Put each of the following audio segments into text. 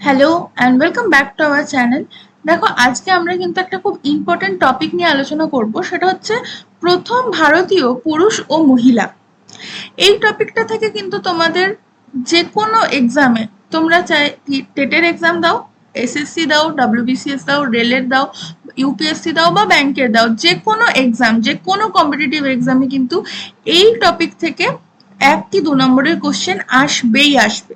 Hello and welcome back to our channel. দেখো, আজকে আমরা কিন্তু একটা খুব ইম্পর্টেন্ট টপিক নিয়ে আলোচনা করব, সেটা হচ্ছে প্রথম ভারতীয় পুরুষ ও মহিলা। এই টপিকটা থেকে কিন্তু তোমাদের যে কোনো এক্সামে, তোমরা চাই টেটের এক্সাম দাও, এসএসসি দাও, WBCS দাও, রেলের দাও, ইউপিএসসি দাও বা ব্যাংকের দাও, যে কোনো এক্সাম, যে কোনো কম্পিটিটিভ এক্সামে কিন্তু এই টপিক থেকে 1 কি 2 নম্বরের কোশ্চেন আসবেই আসবে।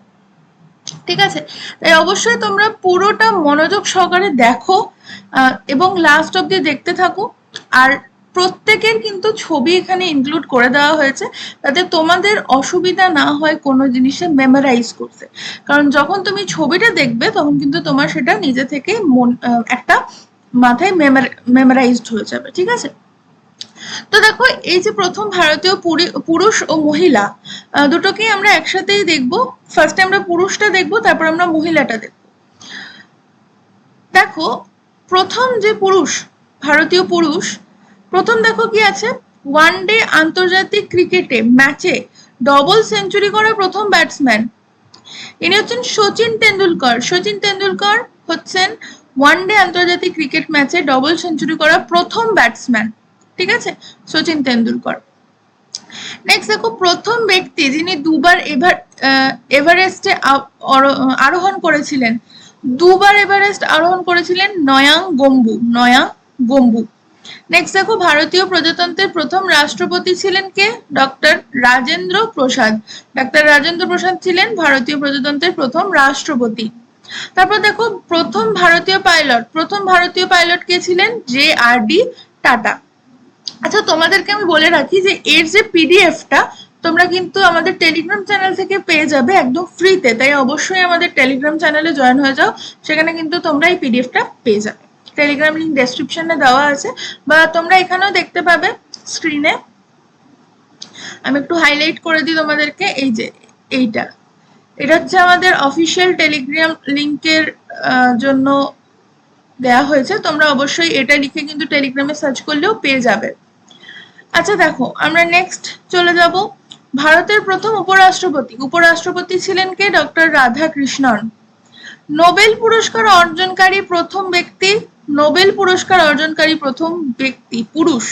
ঠিক আছে, তাই অবশ্যই তোমরা পুরোটা মনোযোগ সহকারে দেখো এবং লাস্ট অবধি দেখতে থাকো। আর প্রত্যেকের কিন্তু ছবি এখানে ইনক্লুড করে দেওয়া হয়েছে, যাতে তোমাদের অসুবিধা না হয় কোনো জিনিসে মেমোরাইজ করতে। কারণ যখন তুমি ছবিটা দেখবে তখন কিন্তু তোমার সেটা নিজে থেকে একটা মাথায় মেমোরাইজড হয়ে যাবে। ঠিক আছে, তো দেখো, এই যে প্রথম ভারতীয় পুরুষ ও মহিলা দুটোকেই আমরা একসাথেই দেখবো। ফার্স্টে আমরা পুরুষটা দেখবো, তারপর আমরা মহিলাটা দেখবো। দেখো, প্রথম যে পুরুষ, ভারতীয় পুরুষ, প্রথম দেখো কি আছে, ওয়ানডে আন্তর্জাতিক ক্রিকেটে ম্যাচে ডবল সেঞ্চুরি করা প্রথম ব্যাটসম্যান, ইনি হচ্ছেন সচিন তেন্ডুলকর। সচিন তেন্ডুলকর হচ্ছেন ওয়ানডে আন্তর্জাতিক ক্রিকেট ম্যাচে ডবল সেঞ্চুরি করা প্রথম ব্যাটসম্যান। ঠিক আছে, সচিন তেন্ডুলকর। নেক্সট দেখো, প্রথম ব্যক্তি যিনি দুবার এভারেস্টে আরোহণ করেছিলেন, দুবার এভারেস্ট আরোহণ করেছিলেন নয়াং গম্বু। নয়াং গম্বু। নেক্সট দেখো, ভারতীয় প্রজাতন্ত্রের প্রথম রাষ্ট্রপতি ছিলেন কে? ডক্টর রাজেন্দ্র প্রসাদ। ডক্টর রাজেন্দ্র প্রসাদ ছিলেন ভারতীয় প্রজাতন্ত্রের প্রথম রাষ্ট্রপতি। তারপর দেখো, প্রথম ভারতীয় পাইলট কে ছিলেন? JRD tata. আচ্ছা, তোমাদেরকে আমি বলে রাখি যে এর যে পিডিএফটা তোমরা কিন্তু আমাদের টেলিগ্রাম চ্যানেল থেকে পেয়ে যাবে একদম ফ্রিতে, তাই অবশ্যই আমাদের টেলিগ্রাম চ্যানেলে জয়েন হয়ে যাও। সেখানে কিন্তু তোমরা এই পিডিএফটা পেয়ে যাবে। টেলিগ্রাম লিঙ্ক ডেসক্রিপশনে দেওয়া আছে, বা তোমরা এখানেও দেখতে পাবে স্ক্রিনে। আমি একটু হাইলাইট করে দিই তোমাদেরকে। এই যে এটা হচ্ছে আমাদের অফিসিয়াল টেলিগ্রাম লিঙ্কের জন্য দেওয়া হয়েছে। তোমরা অবশ্যই এটা লিখে কিন্তু টেলিগ্রামে সার্চ করলেও পেয়ে যাবে। আচ্ছা দেখো, আমরা নেক্সট চলে যাব। ভারতের প্রথম উপরাষ্ট্রপতি ছিলেন কে? ডক্টর রাধাকৃষ্ণন। নোবেল পুরস্কার অর্জনকারী প্রথম ব্যক্তি পুরুষ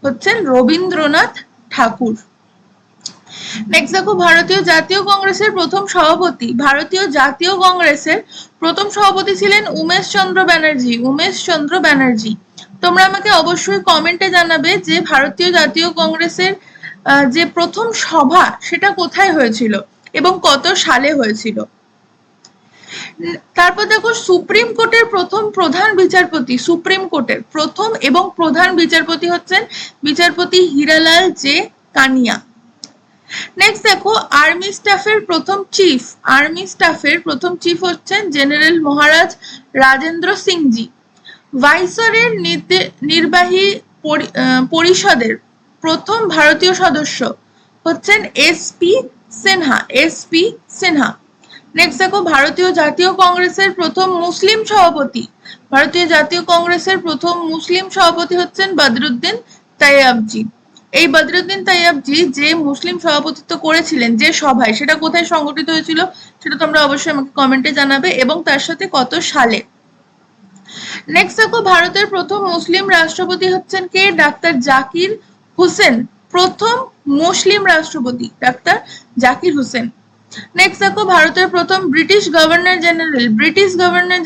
হচ্ছেন রবীন্দ্রনাথ ঠাকুর। নেক্সট দেখো, ভারতীয় জাতীয় কংগ্রেসের প্রথম সভাপতি ছিলেন উমেশ চন্দ্র ব্যানার্জি। তোমরা আমাকে অবশ্যই কমেন্টে জানাবে যে ভারতীয় জাতীয় কংগ্রেসের যে প্রথম সভা সেটা কোথায় হয়েছিল এবং কত সালে হয়েছিল। তারপর দেখো, সুপ্রিম কোর্টের প্রথম প্রধান বিচারপতি হচ্ছেন বিচারপতি হীরালাল জে কানিয়া। নেক্সট দেখো, আর্মি স্টাফের প্রথম চিফ হচ্ছেন জেনারেল মহারাজ রাজেন্দ্র সিংজি। ভাইসরয়ের নির্বাহী পরিষদের প্রথম ভারতীয় সদস্য হচ্ছেন SP সিনহা। নেক্সট দেখো, ভারতীয় জাতীয় কংগ্রেসের প্রথম মুসলিম সভাপতি হচ্ছেন বদরুদ্দিন তাইয়াবজি। এই বদরুদ্দিন তাইয়াবজি যে মুসলিম সভাপতিত্ব করেছিলেন যে সভায়, সেটা কোথায় সংগঠিত হয়েছিল সেটা তোমরা অবশ্যই আমাকে কমেন্টে জানাবে, এবং তার সাথে কত সালে। নেক্সট দেখো, ভারতের প্রথম মুসলিম রাষ্ট্রপতি হচ্ছেন কে? ডাক্তার জাকির হুসেন। প্রথম মুসলিম রাষ্ট্রপতি ডাক্তার জাকির হুসেন। নেক্সট দেখো, ভারতের প্রথম ব্রিটিশ গভর্নর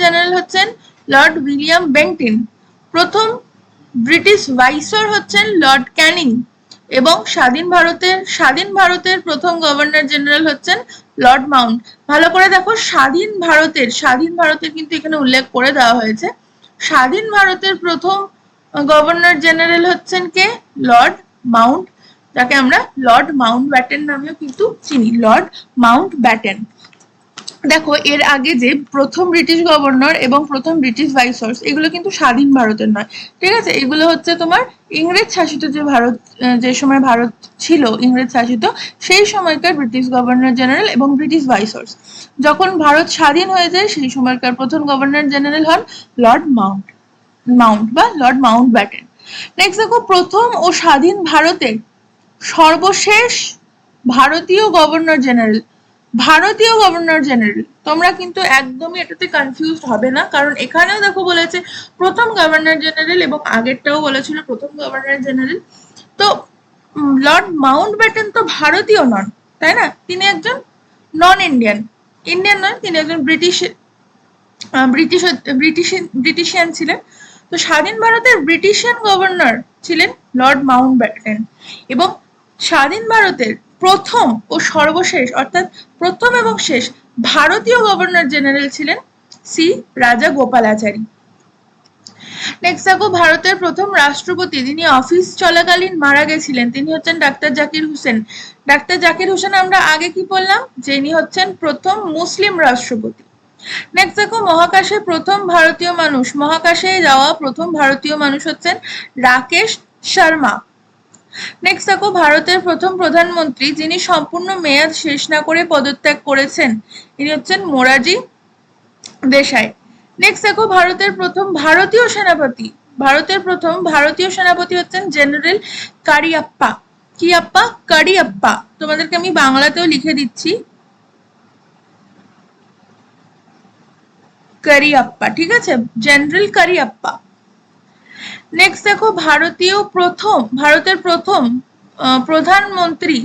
জেনারেল হচ্ছেন লর্ড উইলিয়াম বেন্টিন। প্রথম ব্রিটিশ ভাইসরয় হচ্ছেন লর্ড ক্যানিং, এবং স্বাধীন ভারতের প্রথম গভর্নর জেনারেল হচ্ছেন লর্ড মাউন্ট। ভালো করে দেখো, স্বাধীন ভারতের কিন্তু এখানে উল্লেখ করে দেওয়া হয়েছে। স্বাধীন ভারতের প্রথম গভর্নর জেনারেল হচ্ছেন কে? লর্ড মাউন্ট, যাকে আমরা লর্ড মাউন্ট ব্যাটেন নামেও কিন্তু চিনি, লর্ড মাউন্ট ব্যাটেন। দেখো, এর আগে যে প্রথম ব্রিটিশ গভর্নর এবং প্রথম ব্রিটিশ ভাইসরয়, এগুলো কিন্তু স্বাধীন ভারতের নয়। ঠিক আছে, এগুলো হচ্ছে তোমার ইংরেজ শাসিত যে সময় ভারত ছিল ইংরেজ শাসিত, সেই সময়কার ব্রিটিশ গভর্নর জেনারেল এবং ব্রিটিশ ভাইসরয়। যখন ভারত স্বাধীন হয়ে যায়, সেই সময়কার প্রথম গভর্নর জেনারেল হন লর্ড মাউন্ট ব্যাটেন। নেক্সট দেখো, প্রথম ও স্বাধীন ভারতের সর্বশেষ ভারতীয় গভর্নর জেনারেল ভারতীয় গভর্নর জেনারেল, তোমরা কিন্তু একদমই এটাতে কনফিউজড হবে না, কারণ এখানেও দেখো বলেছে প্রথম গভর্নর জেনারেল এবং আগেরটাও বলেছিল প্রথম গভর্নর জেনারেল। তো লর্ড মাউন্টব্যাটেন তো ভারতীয় নন, তাই না? তিনি একজন নন ইন্ডিয়ান, ইন্ডিয়ান নন, তিনি একজন ব্রিটিশিয়ান ছিলেন। তো স্বাধীন ভারতের ব্রিটিশিয়ান গভর্নর ছিলেন লর্ড মাউন্টব্যাটেন, এবং স্বাধীন ভারতের প্রথম ও সর্বশেষ অর্থাৎ প্রথম এবং শেষ ভারতীয় গভর্নর জেনারেল ছিলেন সি রাজা গোপালাচারী। নেক্সট দেখো, ভারতের প্রথম রাষ্ট্রপতি যিনি অফিস চলাকালীন মারা গেছিলেন তিনি হচ্ছেন ডাক্তার জাকির হোসেন। ডাক্তার জাকির হোসেন আমরা আগে কি বললাম, যে ইনি হচ্ছেন প্রথম মুসলিম রাষ্ট্রপতি। নেক্সট দেখো, মহাকাশে প্রথম ভারতীয় মানুষ, মহাকাশে যাওয়া প্রথম ভারতীয় মানুষ হচ্ছেন রাকেশ শর্মা। নেক্সট দেখো, ভারতের প্রথম প্রধানমন্ত্রী যিনি সম্পূর্ণ মেয়াদ শেষ না করে পদত্যাগ করেছেন ইনি হচ্ছেন মোরারজি দেশাই। নেক্সট দেখো, ভারতের প্রথম ভারতীয় সেনাপতি, ভারতের প্রথম ভারতীয় সেনাপতি হচ্ছেন জেনারেল কারিয়াপ্পা। কি আপ্পা? কারিয়াপ্পা। তোমাদেরকে আমি বাংলাতেও লিখে দিচ্ছি, কারিয়াপ্পা, ঠিক আছে, জেনারেল কারিয়াপ্পা। নেক্সট দেখো, ভারতের প্রথম প্রধানমন্ত্রী,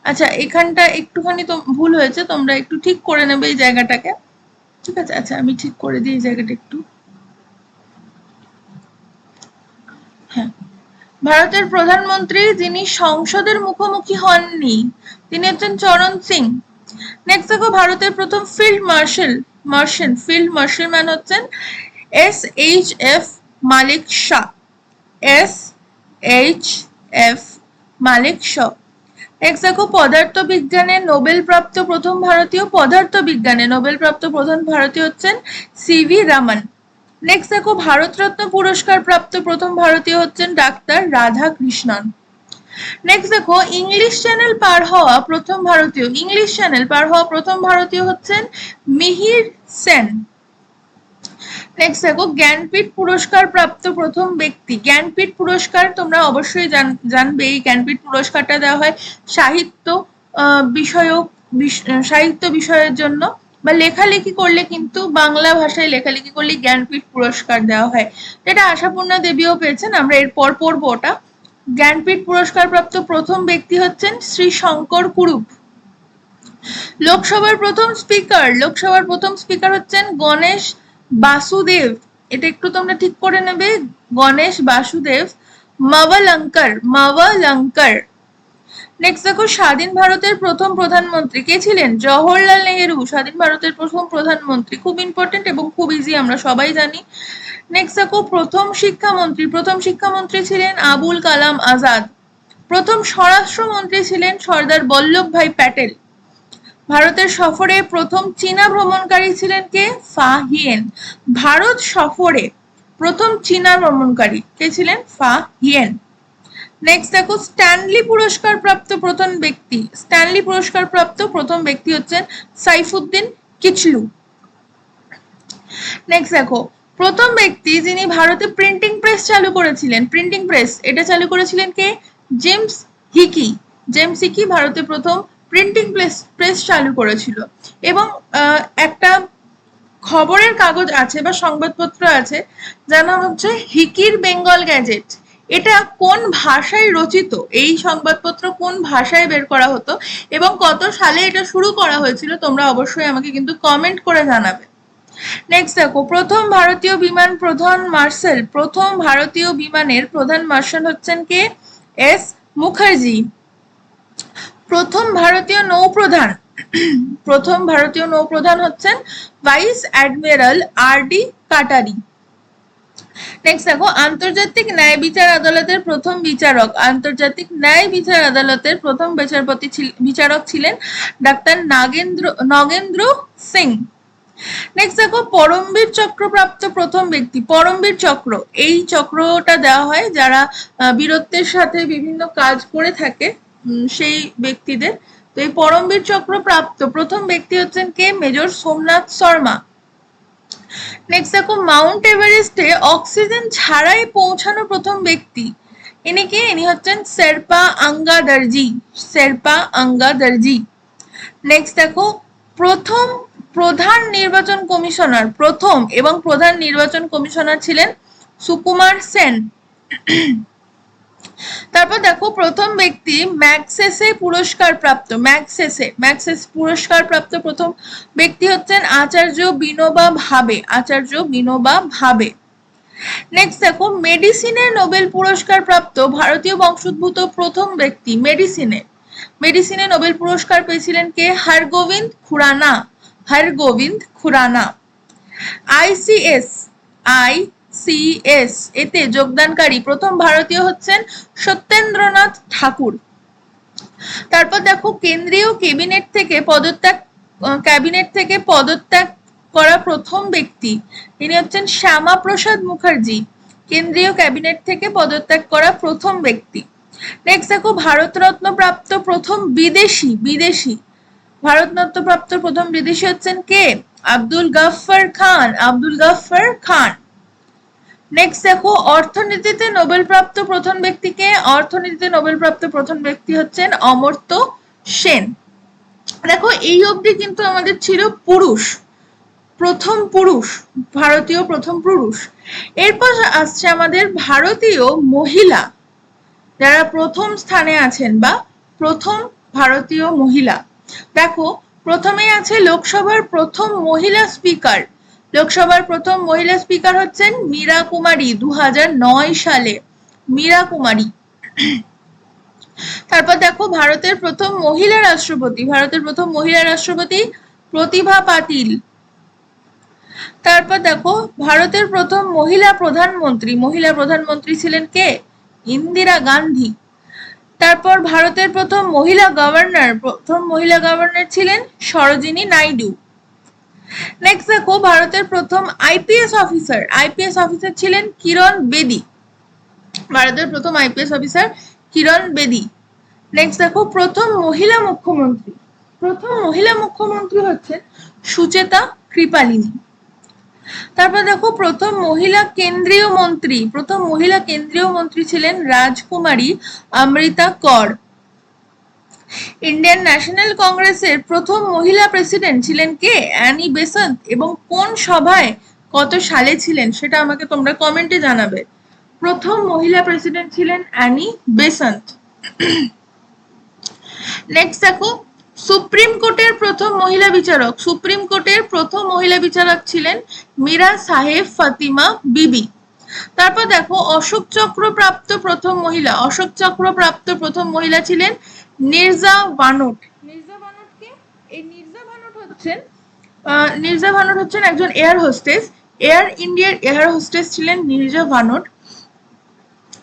আচ্ছা এখানটা একটুখানি তো ভুল হয়েছে, তোমরা একটু ঠিক করে নেবে এই জায়গাটাকে, ঠিক আছে? আচ্ছা আমি ঠিক করে দিই এই জায়গাটা একটু। হ্যাঁ, ভারতের প্রধানমন্ত্রী যিনি সংসদের মুখোমুখি হননি তিনি হচ্ছেন চরণ সিং। নেক্সট দেখো, ভারতের প্রথম ফিল্ড মার্শাল ম্যান হচ্ছেন SHF মালিক শাহ। SHF মালিক শাহ। নেক্সট দেখো, পদার্থবিজ্ঞানে নোবেলপ্রাপ্ত প্রথম ভারতীয় হচ্ছেন CV রামন। নেক্সট দেখো, ভারতরত্ন পুরস্কার প্রাপ্ত প্রথম ভারতীয় হচ্ছেন ডাক্তার রাধাকৃষ্ণন। নেক্সট দেখো, ইংলিশ চ্যানেল পার হওয়া প্রথম ভারতীয় হচ্ছেন মিহির সেন। নেক্সট দেখো, জ্ঞানপীঠ পুরস্কার প্রাপ্ত প্রথম ব্যক্তি, জ্ঞানপীঠ পুরস্কার তোমরা অবশ্যই জানবে, এই জ্ঞানপীঠ পুরস্কারটা দেওয়া হয় সাহিত্য বিষয়ের জন্য, বা লেখালেখি করলে, কিন্তু বাংলা ভাষায় লেখালেখি করলে জ্ঞানপীঠ পুরস্কার দেওয়া হয়, যেটা আশাপূর্ণা দেবীও পেয়েছেন, আমরা এরপর পড়বো ওটা। জ্ঞানপীঠ পুরস্কার প্রাপ্ত প্রথম ব্যক্তি হচ্ছেন শ্রী শঙ্কর কুরুপ। লোকসভার প্রথম স্পিকার হচ্ছেন গণেশ বাসুদেব, এটা একটু তোমরা ঠিক করে নেবে, গণেশ বাসুদেব মাভালঙ্কর। নেক্সট দেখো, স্বাধীন ভারতের প্রথম প্রধানমন্ত্রী কে ছিলেন? জওহরলাল নেহেরু। স্বাধীন ভারতের প্রথম প্রধানমন্ত্রী, খুব ইম্পর্টেন্ট এবং খুব ইজি, আমরা সবাই জানি। নেক্সট দেখো, প্রথম শিক্ষামন্ত্রী ছিলেন আবুল কালাম আজাদ। প্রথম স্বরাষ্ট্রমন্ত্রী ছিলেন সর্দার বল্লভভাই প্যাটেল। ভারতের সফরে প্রথম চীনা ভ্রমণকারী ছিলেন কে? ফা হিয়েন। ভারত সফরে প্রথম চীনা ভ্রমণকারী কে ছিলেন? ফা হিয়েন। নেক্সট দেখো, স্ট্যানলি পুরস্কার প্রাপ্ত প্রথম ব্যক্তি হচ্ছেন সাইফুদ্দিন কিচলু। নেক্সট দেখো, প্রথম ব্যক্তি যিনি ভারতে প্রিন্টিং প্রেস চালু করেছিলেন, এটা চালু করেছিলেন কে? James Hicky. ভারতে প্রথম প্রিন্টিং প্রেস চালু করেছিল। এবং একটা খবরের কাগজ আছে বা সংবাদপত্র আছে যার নাম হচ্ছে হিকির বেঙ্গল গ্যাজেট। এটা কোন ভাষায় রচিত? এই সংবাদপত্র কোন ভাষায় বের করা হতো এবং কত সালে এটা শুরু করা হয়েছিল? তোমরা অবশ্যই আমাকে কিন্তু কমেন্ট করে জানাবে। নেক্সট দেখো, প্রথম ভারতীয় বিমানের প্রধান মার্শাল হচ্ছেন কে? S মুখার্জি। প্রথম ভারতীয় নৌপ্রধান হচ্ছেন ভাইস অ্যাডমিরাল RD কাটারি। নেক্সট দেখো, আন্তর্জাতিক ন্যায় বিচার আদালতের প্রথম বিচারক ছিলেন ডাক্তার নগেন্দ্র সিং। নেক্সট দেখো, পরমবীর চক্র প্রাপ্ত প্রথম ব্যক্তি। পরমবীর চক্র, এই চক্রটা দেওয়া হয় যারা বীরত্বের সাথে বিভিন্ন কাজ করে থাকে সেই ব্যক্তিদের। তো এই পরমবীর চক্র প্রাপ্ত প্রথম ব্যক্তি হচ্ছেন কে? মেজর সোমনাথ শর্মা। নেক্সট দেখো, মাউন্ট এভারেস্টে অক্সিজেন ছাড়াই পৌঁছানো প্রথম ব্যক্তি, ইনি কে? ইনি হচ্ছেন শেরপা আঙ্গা দর্জি। নেক্সট দেখো, প্রথম প্রধান নির্বাচন কমিশনার, প্রথম এবং প্রধান নির্বাচন কমিশনার ছিলেন সুকুমার সেন। তারপর দেখো প্রথম ব্যক্তি ম্যাগসেসে পুরস্কার প্রাপ্ত, ম্যাগসেস পুরস্কার প্রাপ্ত প্রথম ব্যক্তি হচ্ছেন আচার্য বিনোবা ভাবে, আচার্য বিনোবা ভাবে। নেক্সট দেখো মেডিসিনে নোবেল পুরস্কার প্রাপ্ত ভারতীয় বংশোদ্ভূত প্রথম ব্যক্তি, মেডিসিনে নোবেল পুরস্কার পেয়েছিলেন কে? হরগোবিন্দ খুরানা, হরগোবিন্দ খুরানা। আইসিএস এতে যোগদানকারী প্রথম ভারতীয় হচ্ছেন সত্যেন্দ্রনাথ ঠাকুর। তারপর দেখো কেন্দ্রীয় ক্যাবিনেট থেকে পদত্যাগ করা প্রথম ব্যক্তি, তিনি হচ্ছেন শ্যামা প্রসাদ মুখার্জি, কেন্দ্রীয় ক্যাবিনেট থেকে পদত্যাগ করা প্রথম ব্যক্তি। নেক্সট দেখো ভারতরত্ন প্রাপ্ত প্রথম বিদেশি ভারতরত্ন প্রাপ্ত প্রথম বিদেশি হচ্ছেন কে? আব্দুল গাফফার খান। নেক্সট দেখো অর্থনীতিতে নোবেল প্রাপ্ত প্রথম ব্যক্তিকে, অর্থনীতিতে নোবেল প্রাপ্ত প্রথম ব্যক্তি হচ্ছেন অমর্ত্য সেন। দেখো এই অবধি কিন্তু আমাদের ছিল ভারতীয় প্রথম পুরুষ। এরপর আসছে আমাদের ভারতীয় মহিলা, যারা প্রথম স্থানে আছেন বা প্রথম ভারতীয় মহিলা। দেখো প্রথমেই আছে লোকসভার প্রথম মহিলা স্পিকার, লোকসভার প্রথম মহিলা স্পিকার হচ্ছেন মীরা কুমারী, 2009 সালে মীরা কুমারী। তারপর দেখো ভারতের প্রথম মহিলা রাষ্ট্রপতি প্রতিভা পাতিল। তারপর দেখো ভারতের প্রথম মহিলা প্রধানমন্ত্রী ছিলেন কে? ইন্দিরা গান্ধী। তারপর ভারতের প্রথম মহিলা গভর্নর ছিলেন সরোজিনী নাইডু। নেক্সট দেখো ভারতের প্রথম আইপিএস অফিসার ছিলেন কিরণ বেদি, ভারতের প্রথম আইপিএস অফিসার কিরণ বেদি। নেক্সট দেখো প্রথম মহিলা মুখ্যমন্ত্রী হচ্ছেন সুচেতা কৃপালিনী। তারপর দেখো প্রথম মহিলা কেন্দ্রীয় মন্ত্রী ছিলেন রাজকুমারী অমৃতা কর। ইন্ডিয়ান ন্যাশনাল কংগ্রেসের প্রথম মহিলা প্রেসিডেন্ট ছিলেন কে? Annie Besant. এবং কোন সভায় কত সালে ছিলেন সেটা আমাকে তোমরা কমেন্টে জানাবে। প্রথম মহিলা প্রেসিডেন্ট ছিলেন অ্যানি বেসান্ত। নেক্সট দেখো সুপ্রিম কোর্টের প্রথম মহিলা বিচারক ছিলেন মীরা সাহেব ফাতিমা বিবি। তারপর দেখো অশোক চক্র প্রাপ্ত প্রথম মহিলা ছিলেন নির্জা ভানোট। নির্জা ভানোট হচ্ছেন একজন এয়ার হোস্টেস, এয়ার ইন্ডিয়ার এয়ার হোস্টেস ছিলেন নির্জা ভানোট।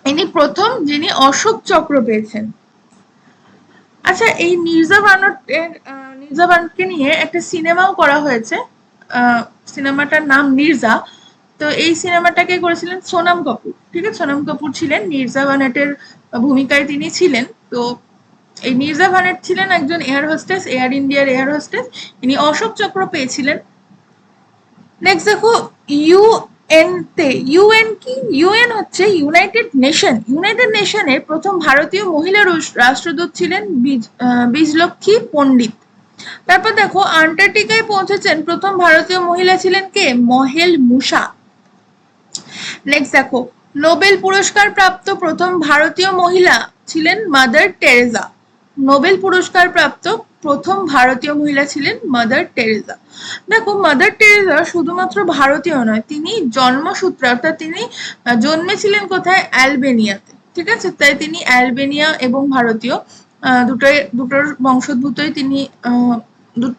ইনি প্রথম যিনি অশোক চক্র পেয়েছেন। আচ্ছা এই নির্জা ভানোটকে নিয়ে একটা সিনেমাও করা হয়েছে, সিনেমাটার নাম নির্জা। তো এই সিনেমাটাকে করেছিলেন সোনাম কাপুর, ঠিক আছে? সোনাম কাপুর ছিলেন নির্জা ভানোটের ভূমিকায় তিনি ছিলেন। তো এই নির্জা ভানোট ছিলেন একজন এয়ার হোস্টেস, এয়ার ইন্ডিয়ার এয়ার হোস্টেস, ইনি অশোক চক্র পেয়েছিলেন। নেক্সট দেখো ইউএন কি? ইউএন হচ্ছে ইউনাইটেড নেশনের প্রথম ভারতীয় মহিলা রাষ্ট্রদূত ছিলেন বীজলক্ষ্মী পণ্ডিত। তারপর দেখো আন্টার্কটিকায় পৌঁছেছেন প্রথম ভারতীয় মহিলা ছিলেন কে? মহেল মুসা। নেক্সট দেখো নোবেল পুরস্কার প্রাপ্ত প্রথম ভারতীয় মহিলা ছিলেন মাদার টেরেসা। নোবেল পুরস্কার প্রাপ্ত প্রথম ভারতীয় মহিলা ছিলেন মাদার টেরেসা। দেখো মাদার টেরেসা শুধুমাত্র ভারতীয় নয়, তিনি জন্মসূত্রে অর্থাৎ তিনি জন্মেছিলেন কোথায়? অ্যালবেনিয়াতে, ঠিক আছে? তাই তিনি অ্যালবেনিয়া এবং ভারতীয়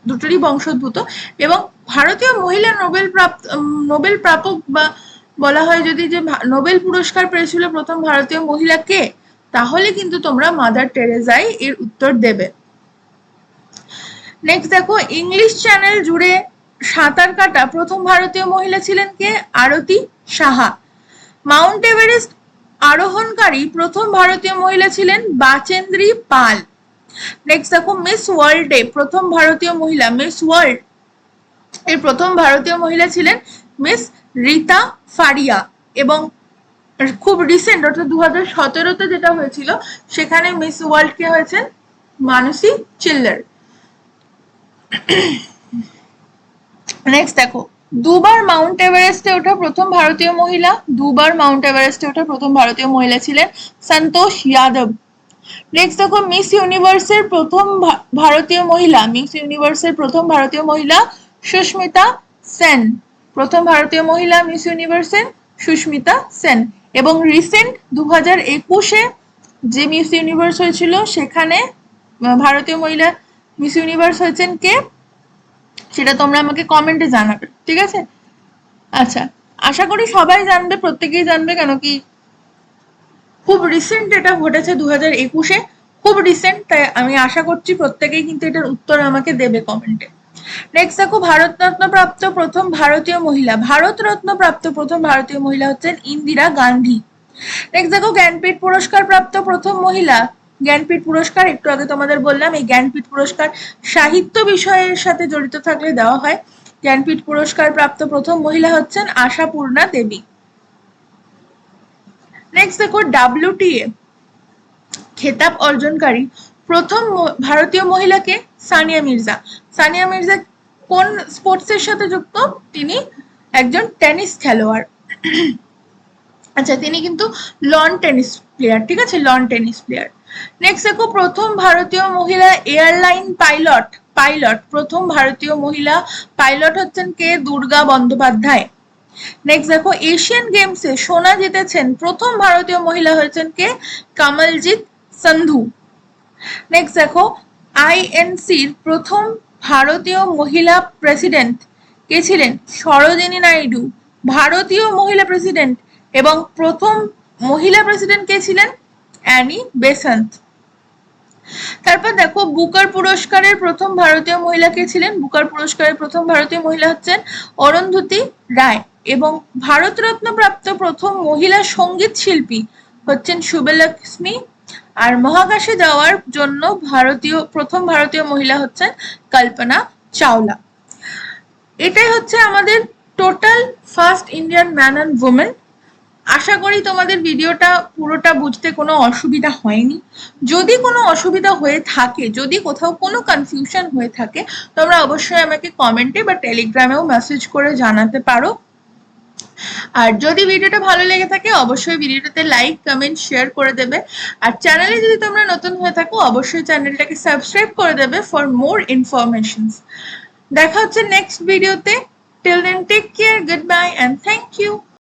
দুটোরই বংশোদ্ভূত। এবং ভারতীয় মহিলা নোবেল প্রাপক বা বলা হয় যদি যে নোবেল পুরস্কার পেয়েছিল প্রথম ভারতীয় মহিলা কে, তাহলে কিন্তু তোমরা মাদার টেরেসাই এর উত্তর দেবে। নেক্সট দেখো ইংলিশ চ্যানেল জুড়ে সাঁতার কাটা প্রথম ভারতীয় মহিলা ছিলেন কে? আরতি সাহা। মাউন্ট এভারেস্ট আরোহণকারী প্রথম ভারতীয় মহিলা ছিলেন বাচেন্দ্রী পাল। নেক্সট দেখো মিস ওয়ার্ল্ড এ প্রথম ভারতীয় মহিলা, মিস ওয়ার্ল্ড এর প্রথম ভারতীয় মহিলা ছিলেন মিস রীতা ফারিয়া। এবং খুব রিসেন্ট অর্থাৎ 2017-তে যেটা হয়েছিল সেখানে মিস ওয়ার্ল্ড কে হয়েছেন মানসী চিল্লার। নেক্সট দেখো, দুবার মাউন্ট এভারেস্টে ওঠা প্রথম ভারতীয় মহিলা, দুবার মাউন্ট এভারেস্টে ওঠা প্রথম ভারতীয় মহিলা ছিলেন সন্তোষ যাদব। নেক্সট দেখো, মিস ইউনিভার্সের প্রথম ভারতীয় মহিলা, মিস ইউনিভার্সের প্রথম ভারতীয় মহিলা সুস্মিতা সেন, প্রথম ভারতীয় মহিলা মিস ইউনিভার্সের সুস্মিতা সেন। এবং রিসেন্ট 2021-এ যে মিস ইউনিভার্স হয়েছিল সেখানে ভারতীয় মহিলা মিস ইউনিভার্স হয়েছেন কে, সেটা তোমরা আমাকে কমেন্টে জানাবে, ঠিক আছে? আচ্ছা, আশা করি সবাই জানবে, প্রত্যেকেই জানবে, কেন কি খুব রিসেন্ট এটা ঘটেছে 2021-এ, খুব রিসেন্ট, তাই আমি আশা করছি প্রত্যেকেই কিন্তু এটার উত্তর আমাকে দেবে কমেন্টে। নেক্সট দেখো, ভারতরত্ন প্রাপ্ত প্রথম ভারতীয় মহিলা, ভারতরত্ন প্রাপ্ত প্রথম ভারতীয় মহিলা হচ্ছেন ইন্দিরা গান্ধী। নেক্সট দেখো, জ্ঞানপীঠ পুরস্কার প্রাপ্ত প্রথম মহিলা, জ্ঞানপীঠ পুরস্কার একটু আগে তোমাদের বললাম, এই জ্ঞানপীঠ পুরস্কার সাহিত্য বিষয়ের সাথে জড়িত থাকলে দেওয়া হয়। জ্ঞানপীঠ পুরস্কার প্রাপ্ত প্রথম মহিলা হচ্ছেন আশাপূর্ণা দেবী। নেক্সট দেখো, WTA খেতাব অর্জনকারী প্রথম ভারতীয় মহিলাকে সানিয়া মির্জা। সানিয়া মির্জা কোন স্পোর্টসের সাথে যুক্ত? তিনি একজন টেনিস খেলোয়াড়। আচ্ছা, তিনি কিন্তু লন টেনিস প্লেয়ার, ঠিক আছে, লন টেনিস প্লেয়ার। নেক্সট দেখো, প্রথম ভারতীয় মহিলা এয়ারলাইন পাইলট, পাইলট প্রথম ভারতীয় মহিলা পাইলট হচ্ছেন কে? দুর্গা বন্দ্যোপাধ্যায়। নেক্সট দেখো, এশিয়ান গেমসে সোনা জিতেছেন প্রথম ভারতীয় মহিলা হয়েছেন কে? কমলজিৎ সন্ধু। নেক্সট দেখো, আইএনসির প্রথম ভারতীয় মহিলা প্রেসিডেন্ট কে ছিলেন? সরোজিনী নাইডু, ভারতীয় মহিলা প্রেসিডেন্ট। এবং প্রথম মহিলা প্রেসিডেন্ট কে ছিলেন? Annie Besant. তারপর দেখো, বুকার পুরস্কারের প্রথম ভারতীয় মহিলা কে ছিলেন? বুকার পুরস্কারের প্রথম ভারতীয় মহিলা হচ্ছেন অরুন্ধতী রায়। এবং ভারতরত্ন প্রাপ্ত প্রথম মহিলা সঙ্গীত শিল্পী হচ্ছেন শুভলক্ষ্মী। আর মহাকাশে যাওয়ার জন্য প্রথম ভারতীয় মহিলা হচ্ছেন কল্পনা চাওলা। এটাই হচ্ছে আমাদের total first Indian man and women. আশা করি তোমাদের ভিডিওটা পুরোটা বুঝতে কোনো অসুবিধা হয়নি। যদি কোনো অসুবিধা হয়ে থাকে, যদি কোথাও কোনো কনফিউশন হয়ে থাকে, তোমরা অবশ্যই আমাকে কমেন্টে বা টেলিগ্রামেও মেসেজ করে জানাতে পারো। আর যদি ভিডিওটা ভালো লেগে থাকে অবশ্যই ভিডিওটাতে লাইক, কমেন্ট, শেয়ার করে দেবে। আর চ্যানেলে যদি তোমরা নতুন হয়ে থাকো অবশ্যই চ্যানেলটাকে সাবস্ক্রাইব করে দেবে ফর মোর ইনফরমেশনস। দেখা হচ্ছে নেক্সট ভিডিওতে। Till then take care, good bye and thank you.